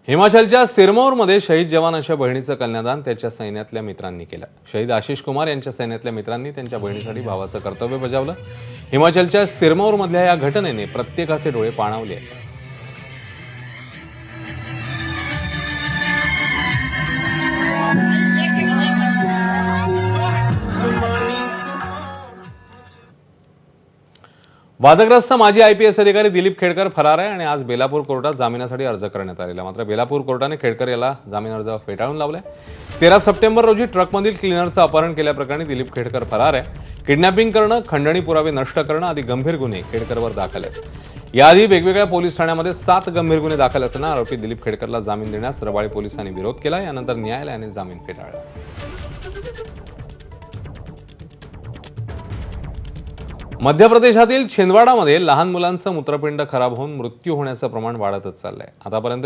हिमाचलच्या सिरमौरमध्ये शहीद जवान अशा बहिणीचं कन्यादान त्याच्या सैन्यातल्या मित्रांनी केलं। शहीद आशिष कुमार यांच्या सैन्यातल्या मित्रांनी त्यांच्या बहिणीसाठी भावाचं कर्तव्य बजावलं। हिमाचलच्या सिरमौरमधल्या या घटनेने प्रत्येकाचे डोळे पाणावले आहेत। वादग्रस्त माजी आयपीएस अधिकारी दिलीप खेडकर फरार आहे आणि आज बेलापूर कोर्टात जामिनासाठी अर्ज करण्यात आलेला। मात्र बेलापूर कोर्टाने खेडकर याला जामीन अर्ज फेटाळून लावलाय। 13 सप्टेंबर रोजी ट्रकमधील क्लिनरचं अपहरण केल्याप्रकरणी दिलीप खेडकर फरार आहे। किडनॅपिंग करणं, खंडणी पुरावे नष्ट करणं आदी गंभीर गुन्हे खेडकरवर दाखल आहेत। याआधी वेगवेगळ्या पोलीस ठाण्यामध्ये 7 गंभीर गुन्हे दाखल असताना आरोपी दिलीप खेडकरला जामीन देण्यास रबाळे पोलिसांनी विरोध केला। यानंतर न्यायालयाने जामीन फेटाळला। मध्य प्रदेशातील छिंदवाडामध्ये लहान मुलांचं मूत्रपिंड खराब होऊन मृत्यू होण्याचं प्रमाण वाढतच चाललंय। आतापर्यंत